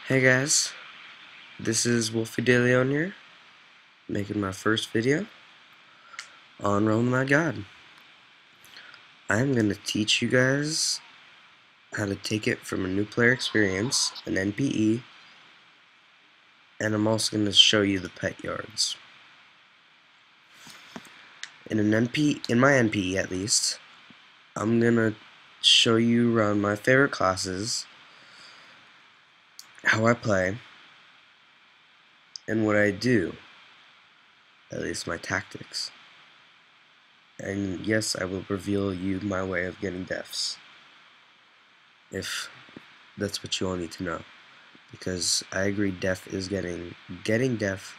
Hey guys, this is Wolfie DeLeon here, making my first video on Realm of My God. I'm going to teach you guys how to take it from a new player experience, an NPE, and I'm also going to show you the pet yards. In my NPE at least, I'm going to show you around my favorite classes, how I play, and what I do, at least my tactics. And yes, I will reveal you my way of getting deaths, if that's what you all need to know, because I agree getting death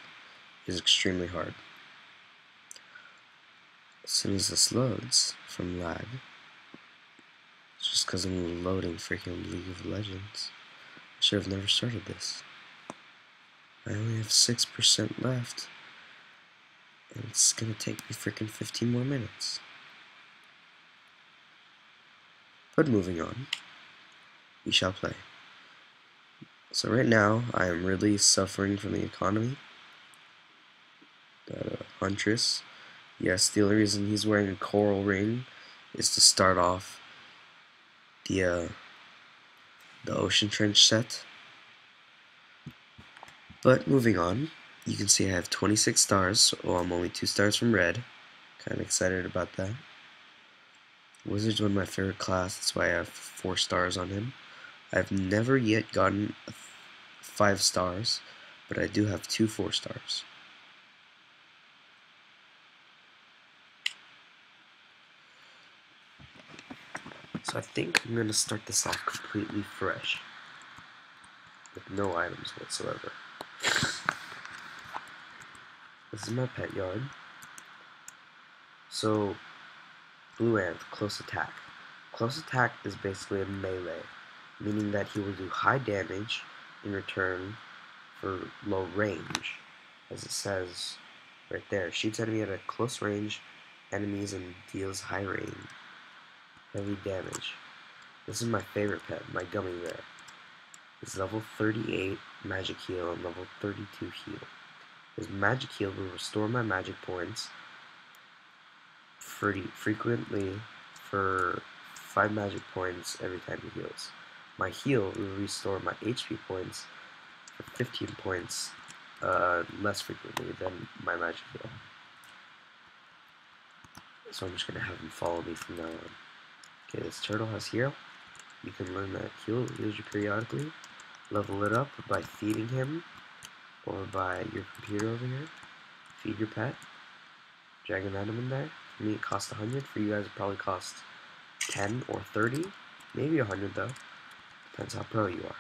is extremely hard. As soon as this loads from lag, it's just because I'm loading freaking League of Legends. I should have never started this. I only have 6% left, and it's gonna take me freaking 15 more minutes. But moving on, we shall play. So right now, I am really suffering from the economy. Got a Huntress. Yes, the only reason he's wearing a coral ring is to start off the Ocean Trench set. But moving on, you can see I have 26 stars, so I'm only 2 stars from red. Kind of excited about that. Wizard's one of my favorite class, that's why I have 4 stars on him. I've never yet gotten 5 stars, but I do have 2 4 stars. So I think I'm going to start this off completely fresh, with no items whatsoever. This is my pet yard. So, Blue Ant, close attack. Close attack is basically a melee, meaning that he will do high damage in return for low range, as it says right there. Shoots enemy at a close range, enemies, and deals high range, heavy damage. This is my favorite pet, my gummy bear. It's level 38 magic heal and level 32 heal. His magic heal will restore my magic points frequently for 5 magic points every time he heals. My heal will restore my HP points for 15 points less frequently than my magic heal. So I'm just going to have him follow me from now on. Okay, this turtle has heal. You can learn that heals you periodically. Level it up by feeding him, or by your computer over here. Feed your pet. Drag an item in there. For me it costs 100. For you guys it probably costs 10 or 30. Maybe 100 though. Depends how pro you are.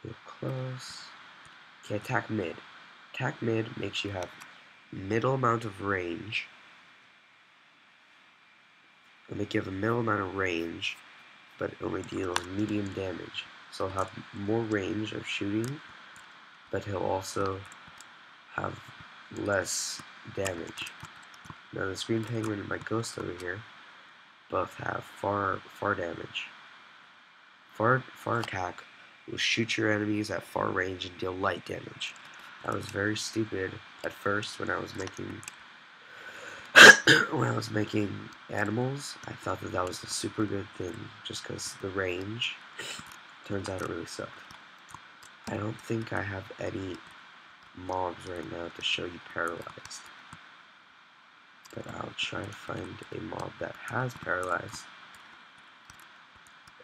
Real close. Okay, attack mid. Attack mid makes you have middle amount of range. It'll make you have a middle amount of range, but it only deals medium damage. So he'll have more range of shooting, but he'll also have less damage. Now the Green Penguin and my Ghost over here both have far damage. Far attack will shoot your enemies at far range and deal light damage. I was very stupid at first when I was making animals. I thought that was a super good thing just because the range. Turns out it really sucked. I don't think I have any mobs right now to show you paralyzed, but I'll try to find a mob that has paralyzed,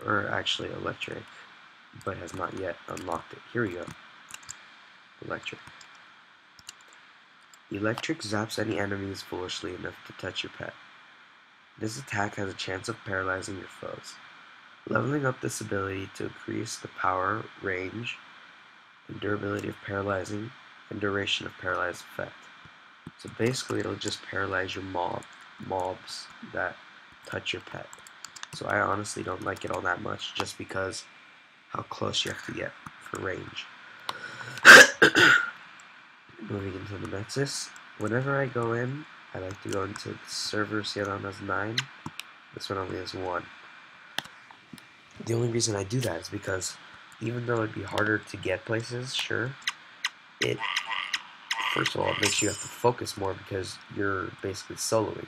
or actually electric, but has not yet unlocked it. Here we go. Electric. Electric zaps any enemies foolishly enough to touch your pet. This attack has a chance of paralyzing your foes. Leveling up this ability to increase the power, range, and durability of paralyzing and duration of paralyzed effect. So basically it'll just paralyze your mobs that touch your pet. So I honestly don't like it all that much just because how close you have to get for range. Moving into the Nexus. Whenever I go in, I like to go into the server. See how that has 9? This one only has 1. The only reason I do that is because even though it'd be harder to get places, sure, it, first of all, it makes you have to focus more because you're basically soloing.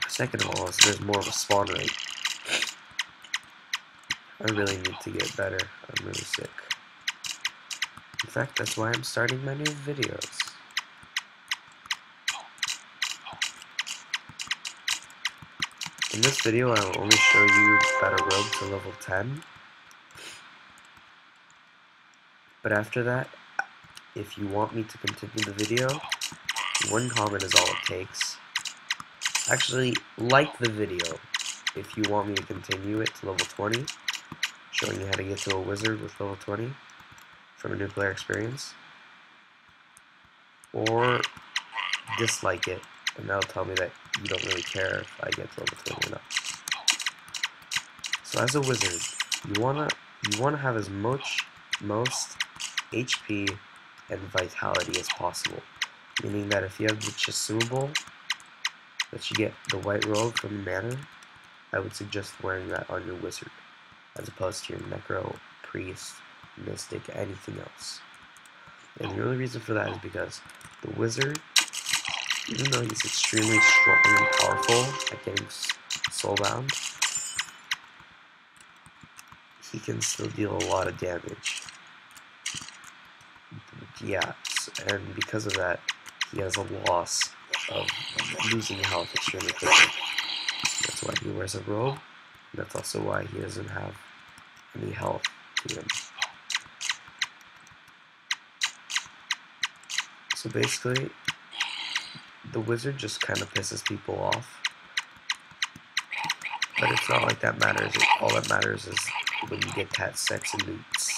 Second of all, there's more of a spawn rate. I really need to get better. I'm really sick. In fact, that's why I'm starting my new videos. In this video, I will only show you better road to level 10. But after that, if you want me to continue the video, one comment is all it takes. Actually, like the video if you want me to continue it to level 20, showing you how to get to a wizard with level 20 from a new player experience. Or dislike it, and that'll tell me that you don't really care if I get to level 20 or not. So as a wizard, you wanna have as most HP and vitality as possible. Meaning that if you have the Chisumable that you get the white robe from the manor, I would suggest wearing that on your wizard, as opposed to your necro, priest, mystic, anything else. And the only reason for that is because the wizard, even though he's extremely strong and powerful at getting soulbound, he can still deal a lot of damage. Yeah, and because of that, he has a loss of losing health extremely quickly. That's why he wears a robe, and that's also why he doesn't have any health to him. So basically, the wizard just kind of pisses people off. But it's not like that matters. All that matters is when you get cat sex and loots.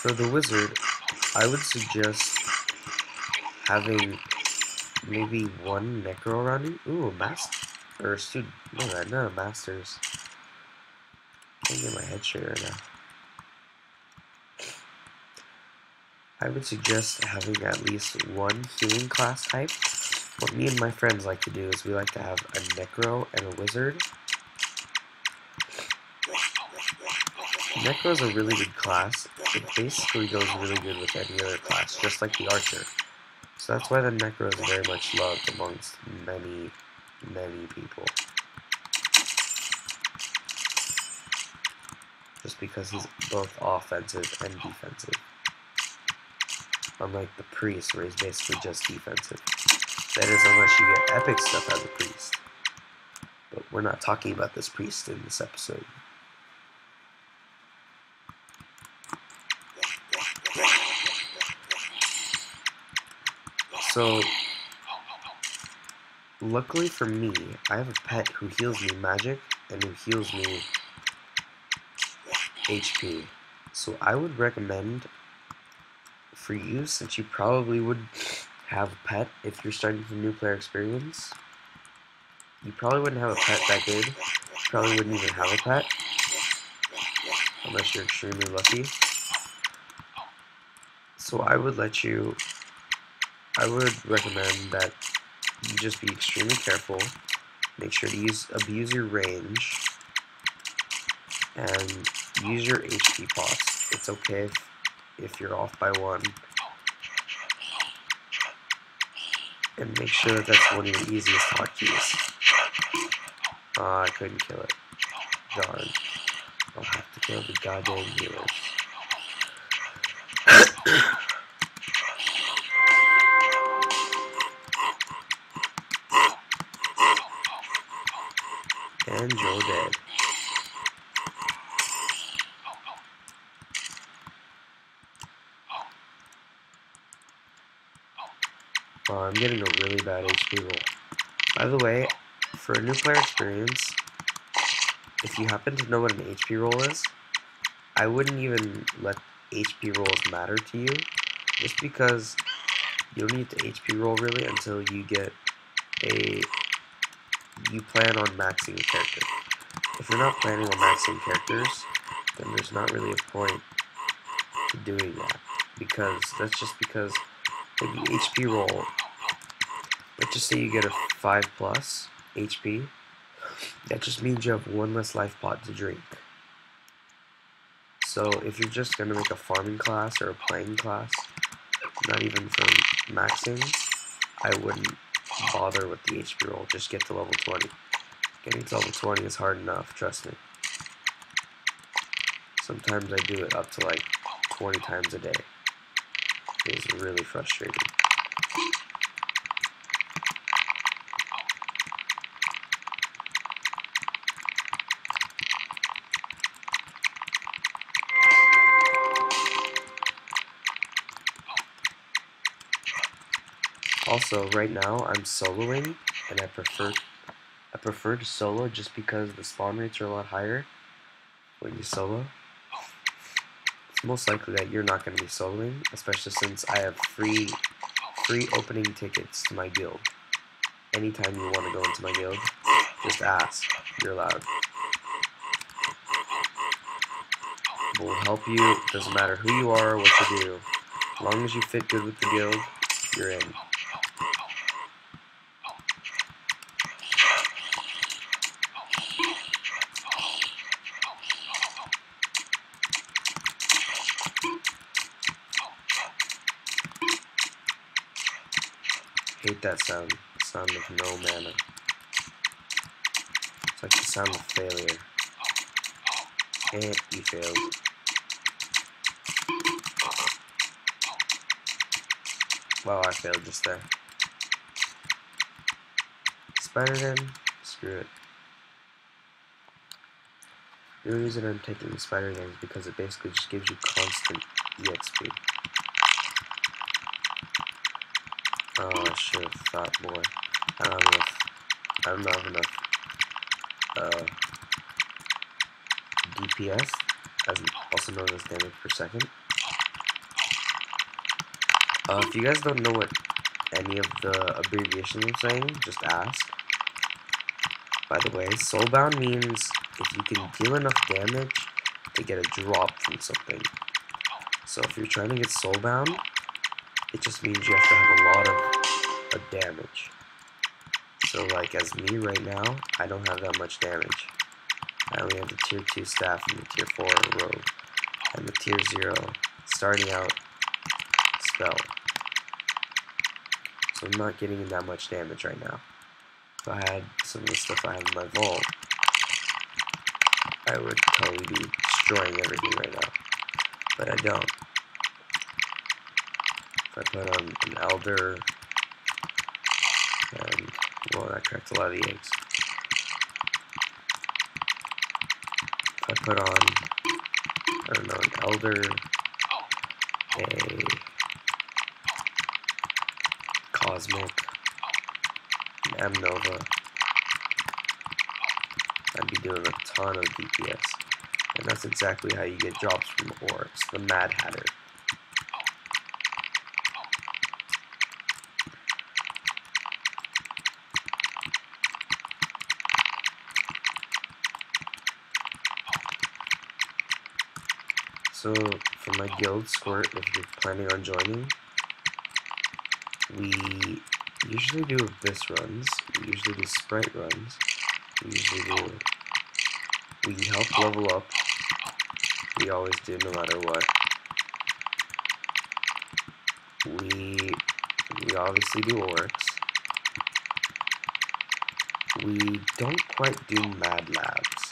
For the wizard, I would suggest having maybe one necro around you. Ooh, a master or a student. No, not a master's. I can't get my head straight right now. I would suggest having at least one healing class type. What me and my friends like to do is we like to have a necro and a wizard. Necro is a really good class. It basically goes really good with any other class, just like the archer. So that's why the necro is very much loved amongst many people. Just because he's both offensive and defensive. Unlike the priest, where he's basically just defensive. That is, unless you get epic stuff as a priest. But we're not talking about this priest in this episode. So, luckily for me, I have a pet who heals me magic and who heals me HP. So I would recommend for you, since you probably would have a pet if you're starting from new player experience, you probably wouldn't have a pet that good. You probably wouldn't even have a pet unless you're extremely lucky. So I would recommend that you just be extremely careful, make sure to abuse your range, and use your HP pots. It's okay if you're off by one. And make sure that that's one of your easiest hotkeys. I couldn't kill it. Darn. I'll have to kill the goddamn healers. And you're dead. I'm getting a really bad HP roll. By the way, for a new player experience, if you happen to know what an HP roll is, I wouldn't even let HP rolls matter to you, just because you don't need to HP roll really until you plan on maxing a character. If you're not planning on maxing characters, then there's not really a point to doing that, because that's just because like the HP roll, let's just say you get a 5+ HP, that just means you have one less life pot to drink. So if you're just going to make a farming class or a playing class, not even for maxing, I wouldn't bother with the HP roll, just get to level 20. Getting to level 20 is hard enough, trust me. Sometimes I do it up to like 20 times a day. It is really frustrating. Also, right now I'm soloing, and I prefer to solo just because the spawn rates are a lot higher when you solo. It's most likely that you're not going to be soloing, especially since I have free opening tickets to my guild. Anytime you want to go into my guild, just ask. You're allowed. We'll help you. Doesn't matter who you are or what you do. As long as you fit good with the guild, you're in. Hate that sound. The sound of no mana. It's like the sound of failure. And you failed. Wow, I failed just there. Spider Den? Screw it. The only reason I'm taking the Spider Den is because it basically just gives you constant EXP. Oh, I should have thought more. I don't have enough DPS, also known as damage per second. If you guys don't know what any of the abbreviations I'm saying, just ask. By the way, soulbound means if you can deal enough damage to get a drop from something. So if you're trying to get soulbound, it just means you have to have a lot of damage. So like as me right now, I don't have that much damage. I only have the tier 2 staff and the tier 4 rogue, and the tier 0 starting out spell. So I'm not getting that much damage right now. If I had some of the stuff I have in my vault, I would totally be destroying everything right now. But I don't. If I put on an Elder, and, well, that cracked a lot of the eggs. If I put on, I don't know, an Elder, a Cosmic, an M Nova, I'd be doing a ton of DPS. And that's exactly how you get drops from orbs, the Mad Hatter. So, for my guild squirt, if you're planning on joining, we usually do Abyss runs, we usually do Sprite runs, we help level up, we always do no matter what. We obviously do Orcs. We don't quite do Mad Labs.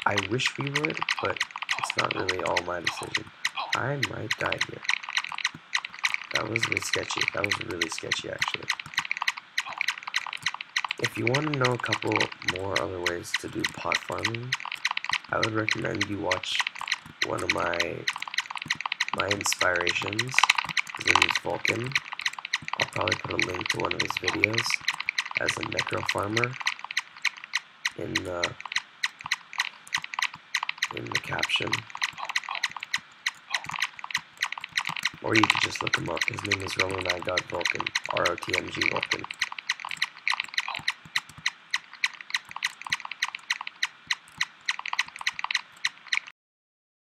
I wish we would, but it's not really all my decision. I might die here. That was a bit sketchy. That was really sketchy, actually. If you want to know a couple more other ways to do pot farming, I would recommend you watch one of my inspirations. His name is Vulcan. I'll probably put a link to one of his videos as a necro farmer in the caption. Or you could just look him up. His name is RotMG Vulcan. RotMG Vulcan.